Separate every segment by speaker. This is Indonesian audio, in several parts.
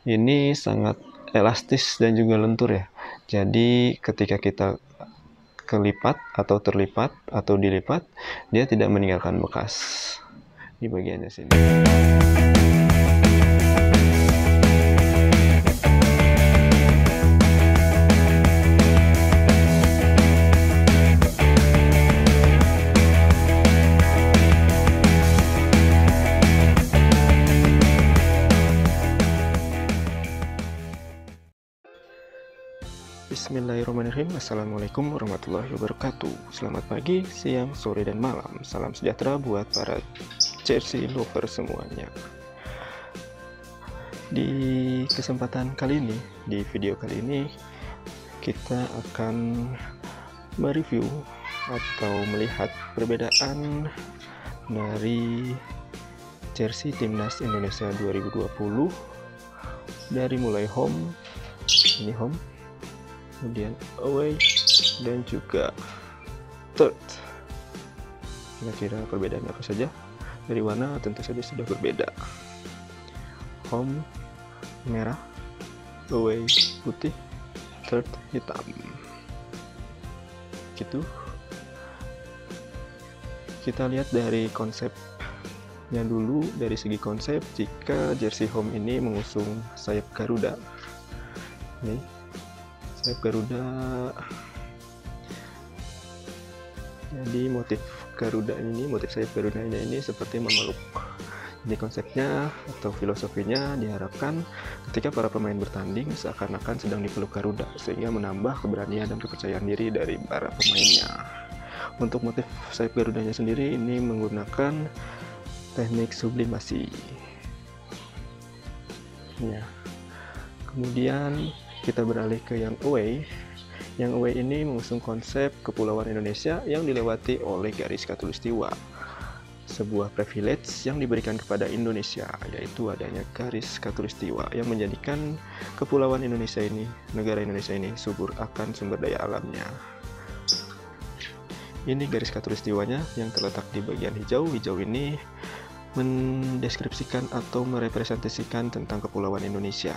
Speaker 1: ini sangat elastis dan juga lentur ya. Jadi ketika kita kelipat atau terlipat atau dilipat, dia tidak meninggalkan bekas di bagiannya sini. Bismillahirrahmanirrahim. Assalamualaikum warahmatullahi wabarakatuh. Selamat pagi, siang, sore, dan malam. Salam sejahtera buat para jersey lover semuanya. Di kesempatan kali ini, di video kali ini, kita akan mereview atau melihat perbedaan dari jersey Timnas Indonesia 2020 dari mulai home, ini home, kemudian away, dan juga third. Kira-kira perbedaannya apa saja? Dari warna tentu saja sudah berbeda. Home merah, away putih, third hitam. Gitu. Kita lihat dari konsepnya dulu. Dari segi konsep, jika jersey home ini mengusung sayap Garuda. Nih, sayap Garuda. Jadi motif sayap Garuda ini seperti memeluk. Jadi konsepnya atau filosofinya diharapkan ketika para pemain bertanding seakan-akan sedang dipeluk Garuda, sehingga menambah keberanian dan kepercayaan diri dari para pemainnya. Untuk motif sayap Garudanya sendiri ini menggunakan teknik sublimasi. Ya. Kemudian kita beralih ke yang away. Yang away ini mengusung konsep kepulauan Indonesia yang dilewati oleh garis khatulistiwa. Sebuah privilege yang diberikan kepada Indonesia, yaitu adanya garis khatulistiwa yang menjadikan kepulauan Indonesia ini, negara Indonesia ini, subur akan sumber daya alamnya. Ini garis khatulistiwanya yang terletak di bagian hijau. Hijau ini mendeskripsikan atau merepresentasikan tentang kepulauan Indonesia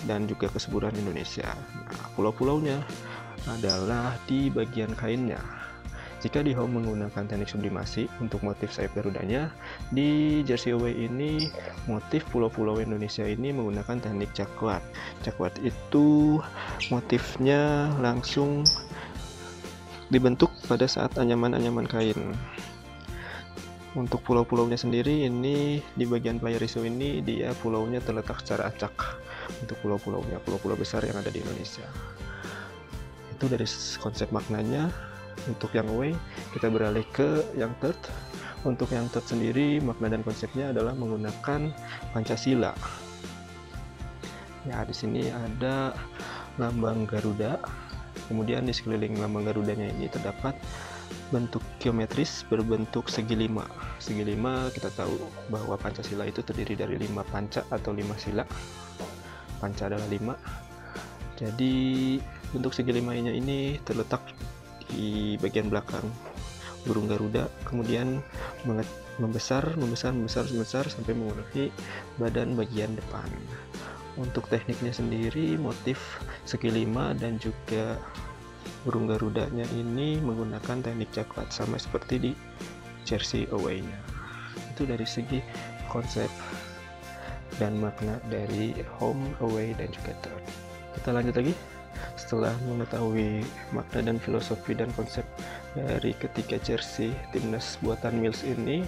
Speaker 1: dan juga kesuburan Indonesia. Nah, pulau-pulaunya adalah di bagian kainnya. Jika di home menggunakan teknik sublimasi untuk motif sayap Garudanya, di jersey away ini motif pulau-pulau Indonesia ini menggunakan teknik cakwat. Cakwat itu motifnya langsung dibentuk pada saat anyaman-anyaman kain. Untuk pulau-pulaunya sendiri, ini di bagian player isu ini dia pulaunya terletak secara acak. Untuk pulau-pulaunya, pulau-pulau besar yang ada di Indonesia. Itu dari konsep maknanya. Untuk yang away, kita beralih ke yang third. Untuk yang third sendiri, makna dan konsepnya adalah menggunakan Pancasila. Ya, di sini ada lambang Garuda. Kemudian di sekeliling lambang Garudanya ini terdapat bentuk geometris berbentuk segi lima. Segi lima, kita tahu bahwa Pancasila itu terdiri dari 5 panca atau 5 sila. Panca adalah 5. Jadi bentuk segi limanya ini terletak di bagian belakang burung Garuda, kemudian membesar sampai memenuhi badan bagian depan. Untuk tekniknya sendiri, motif segi lima dan juga burung Garudanya ini menggunakan teknik cakrat sama seperti di jersey away-nya. Itu dari segi konsep dan makna dari home, away, dan juga third. Kita lanjut lagi. Setelah mengetahui makna dan filosofi dan konsep dari ketiga jersey timnas buatan Mills ini,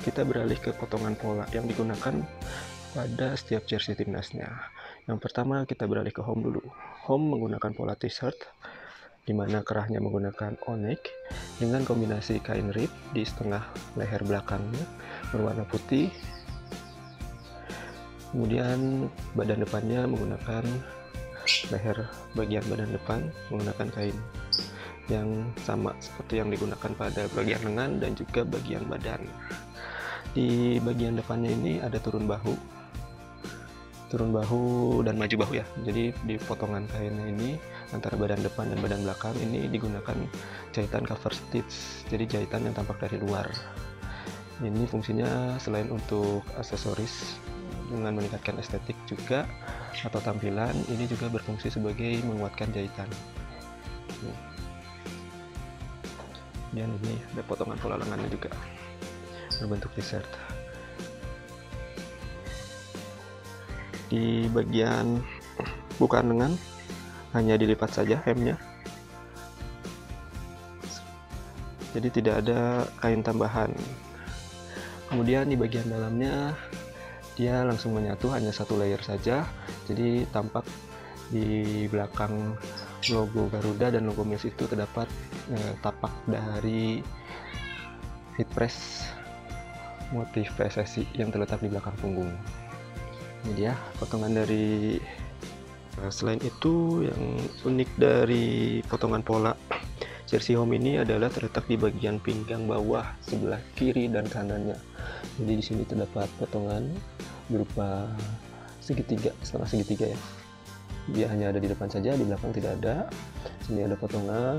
Speaker 1: kita beralih ke potongan pola yang digunakan pada setiap jersey timnasnya. Yang pertama, kita beralih ke home dulu. Home menggunakan pola t-shirt, di mana kerahnya menggunakan onek dengan kombinasi kain rib di setengah leher belakangnya berwarna putih. Kemudian badan depannya menggunakan leher bagian badan depan menggunakan kain yang sama seperti yang digunakan pada bagian lengan dan juga bagian badan. Di bagian depannya ini ada turun bahu dan maju bahu ya. Jadi di potongan kainnya ini antara badan depan dan badan belakang ini digunakan jahitan cover stitch, jadi jahitan yang tampak dari luar. Ini fungsinya selain untuk aksesoris dengan meningkatkan estetik juga atau tampilan. Ini juga berfungsi sebagai menguatkan jahitan. Dan ini ada potongan pola lengannya juga berbentuk t-shirt. Di bagian bukaan lengan hanya dilipat saja hemnya, jadi tidak ada kain tambahan. Kemudian di bagian dalamnya dia langsung menyatu, hanya satu layer saja, jadi tampak di belakang logo Garuda dan logo Mills itu terdapat tapak dari headrest motif PSSI yang terletak di belakang punggung. Ini dia potongan dari. Selain itu, yang unik dari potongan pola jersey home ini adalah terletak di bagian pinggang bawah sebelah kiri dan kanannya. Jadi di sini terdapat potongan berupa segitiga, setengah segitiga ya. Dia hanya ada di depan saja, di belakang tidak ada. Sini ada potongan,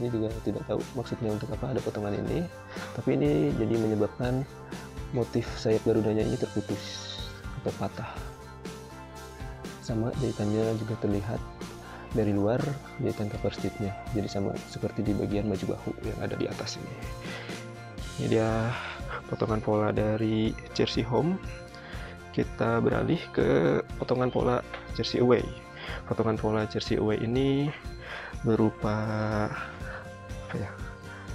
Speaker 1: ini juga tidak tahu maksudnya untuk apa ada potongan ini. Tapi ini jadi menyebabkan motif sayap Garudanya ini terputus atau patah. Sama jahitannya juga terlihat dari luar, jahitan cover stitchnya, jadi sama seperti di bagian baju bahu yang ada di atas ini. Ini dia potongan pola dari jersey home. Kita beralih ke potongan pola jersey away. Potongan pola jersey away ini berupa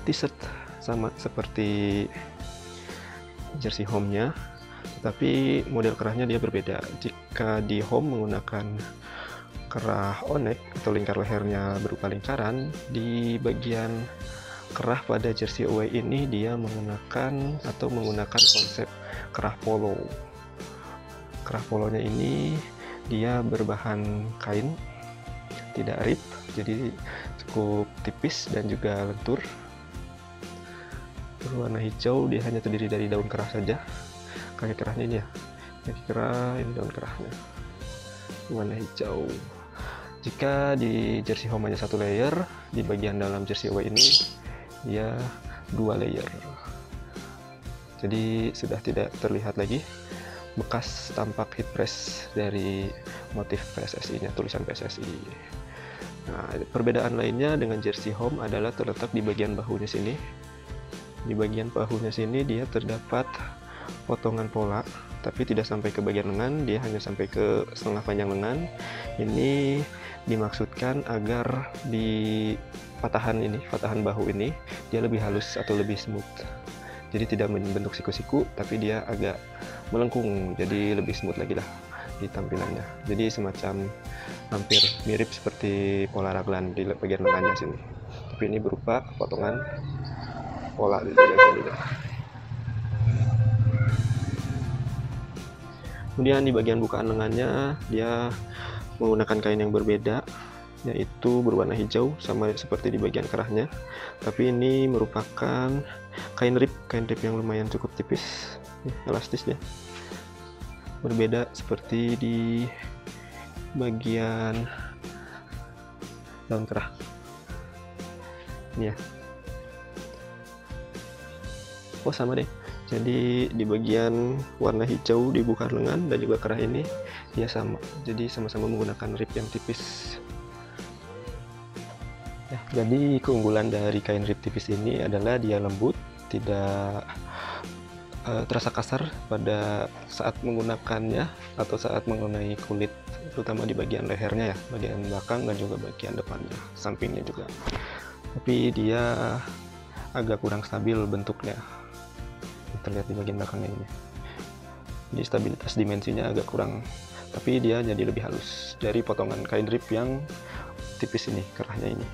Speaker 1: t-shirt sama seperti jersey home-nya, tapi model kerahnya dia berbeda. Jika di home menggunakan kerah onek atau lingkar lehernya berupa lingkaran, di bagian kerah pada jersey away ini dia menggunakan konsep kerah polo. Kerah polonya ini dia berbahan kain, tidak rib, jadi cukup tipis dan juga lentur. Berwarna hijau, dia hanya terdiri dari daun kerah saja. Kaki kerahnya ini ya, kaki kerah, ini daun kerahnya warna hijau. Jika di jersey home hanya satu layer, di bagian dalam jersey away ini dia 2 layer. Jadi sudah tidak terlihat lagi bekas tampak headrest dari motif PSSI-nya, tulisan PSSI. Nah, perbedaan lainnya dengan jersey home adalah terletak di bagian bahunya sini. Di bagian bahunya sini dia terdapat potongan pola, tapi tidak sampai ke bagian lengan, dia hanya sampai ke setengah panjang lengan. Ini dimaksudkan agar di patahan bahu ini dia lebih halus atau lebih smooth. Jadi tidak membentuk siku-siku, tapi dia agak melengkung, jadi lebih smooth lagi lah di tampilannya. Jadi semacam hampir mirip seperti pola raglan di bagian lengannya sini, tapi ini berupa potongan pola di bagian sini. Kemudian di bagian bukaan lengannya dia menggunakan kain yang berbeda, yaitu berwarna hijau sama seperti di bagian kerahnya, tapi ini merupakan kain rib yang lumayan cukup tipis, elastisnya berbeda seperti di bagian daun kerah ini ya. Oh sama deh, jadi di bagian warna hijau di bukaan lengan dan juga kerah ini dia sama, jadi sama-sama menggunakan rib yang tipis ya. Jadi keunggulan dari kain rib tipis ini adalah dia lembut, tidak terasa kasar pada saat menggunakannya atau saat mengenai kulit, terutama di bagian lehernya ya, bagian belakang dan juga bagian depannya, sampingnya juga. Tapi dia agak kurang stabil bentuknya, terlihat di bagian belakangnya ini. Jadi stabilitas dimensinya agak kurang, tapi dia jadi lebih halus dari potongan kain rib yang tipis ini, kerahnya ini.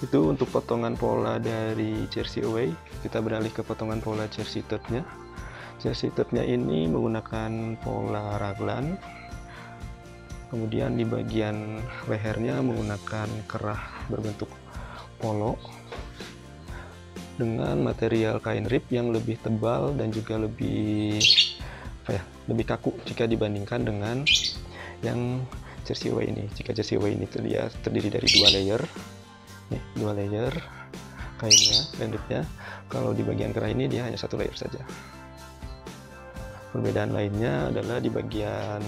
Speaker 1: Itu untuk potongan pola dari jersey away. Kita beralih ke potongan pola jersey third-nya. Jersey third-nya ini menggunakan pola raglan. Kemudian di bagian lehernya menggunakan kerah berbentuk polo dengan material kain rib yang lebih tebal dan juga lebih lebih kaku jika dibandingkan dengan yang jersey away ini. Jika jersey away ini dia terdiri dari 2 layer. Nih, 2 layer kainnya, kain ribnya. Kalau di bagian kerah ini dia hanya 1 layer saja. Perbedaan lainnya adalah di bagian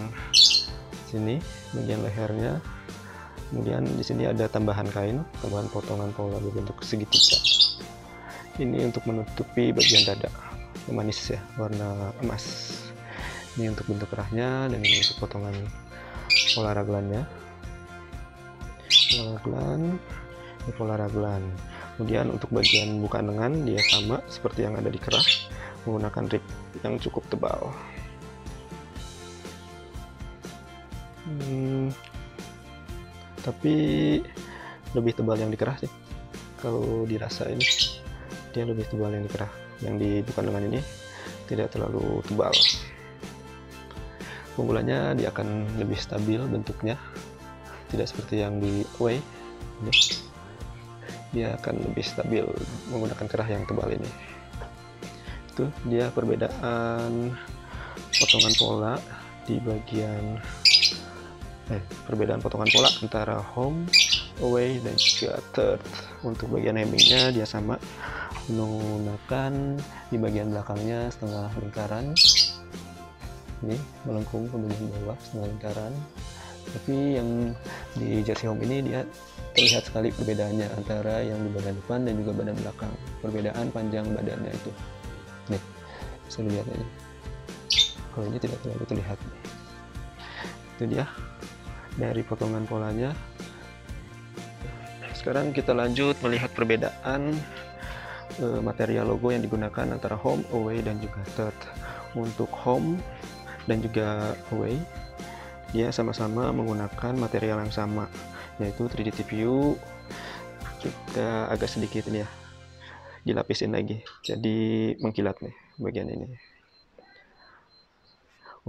Speaker 1: sini, bagian lehernya. Kemudian di sini ada tambahan kain, tambahan potongan pola berbentuk segitiga. Ini untuk menutupi bagian dada, manis ya, warna emas. Ini untuk bentuk kerahnya, dan ini untuk potongan pola raglannya. Pola raglan. Kemudian untuk bagian buka lengan dia sama seperti yang ada di kerah, menggunakan rib yang cukup tebal. Tapi lebih tebal yang di kerah sih. Kalau dirasa ini dia lebih tebal yang di kerah. Yang di buka lengan ini tidak terlalu tebal. Keunggulannya dia akan lebih stabil bentuknya, tidak seperti yang di Away. Dia akan lebih stabil menggunakan kerah yang tebal ini. Itu dia perbedaan potongan pola di bagian perbedaan potongan pola antara home, away, dan juga third. Untuk bagian hemmingnya dia sama, menggunakan di bagian belakangnya setengah lingkaran, ini melengkung ke bagian bawah setengah lingkaran. Tapi yang di jersey home ini dia terlihat sekali perbedaannya antara yang di badan depan dan juga badan belakang. Perbedaan panjang badannya itu, nih bisa dilihat ini. Kalau ini tidak terlalu terlihat. Itu dia dari potongan polanya. Sekarang kita lanjut melihat perbedaan material logo yang digunakan antara home, away, dan juga third. Untuk home dan juga away, dia sama-sama menggunakan material yang sama, yaitu 3D TPU. Kita agak sedikit ini ya, dilapisin lagi, jadi mengkilat nih bagian ini.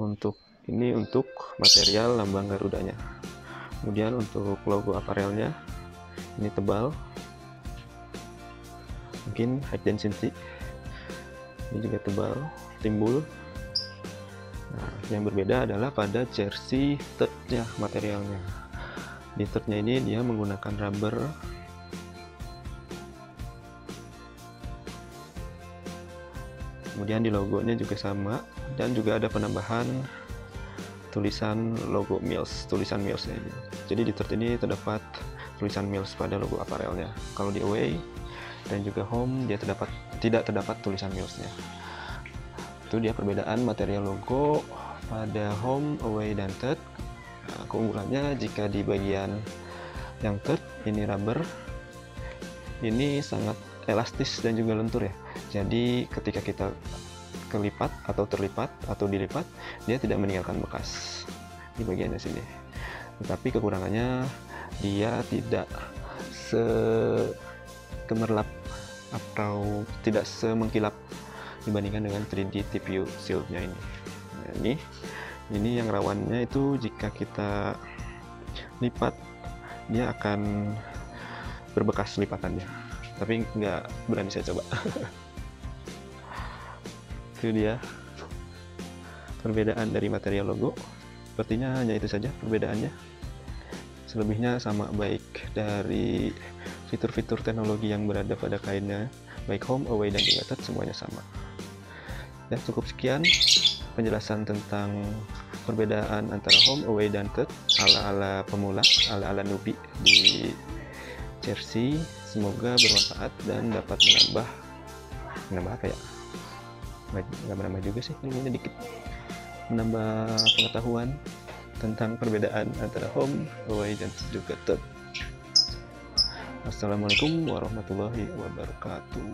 Speaker 1: Untuk ini untuk material lambang Garudanya. Kemudian untuk logo aparelnya, ini tebal, mungkin high density. Ini juga tebal, timbul. Nah, yang berbeda adalah pada jersey third-nya materialnya. Di third-nya ini dia menggunakan rubber. Kemudian di logonya juga sama, dan juga ada penambahan tulisan logo Mills, tulisan Mills ini. Jadi di third ini terdapat tulisan Mills pada logo aparelnya. Kalau di away dan juga home dia tidak terdapat tulisan Mills-nya. Itu dia perbedaan material logo pada home, away, dan third. Nah, keunggulannya jika di bagian yang third ini rubber, ini sangat elastis dan juga lentur ya. Jadi ketika kita kelipat atau terlipat atau dilipat, dia tidak meninggalkan bekas di bagiannya sini. Tetapi kekurangannya dia tidak segemerlap atau tidak semengkilap dibandingkan dengan 3D TPU Shield-nya ini. Nah, ini yang rawannya itu jika kita lipat, dia akan berbekas lipatannya. Tapi nggak berani saya coba. Itu dia perbedaan dari material logo. Sepertinya hanya itu saja perbedaannya. Selebihnya sama, baik dari fitur-fitur teknologi yang berada pada kainnya, baik home, away, dan juga third, semuanya sama. Ya, cukup sekian penjelasan tentang perbedaan antara home, away, dan third ala-ala pemula, ala-ala newbie di jersey. Semoga bermanfaat dan dapat menambah apa ya? Nggak menambah juga sih, ilmunya dikit, menambah pengetahuan tentang perbedaan antara home, away, dan juga third. Assalamualaikum warahmatullahi wabarakatuh.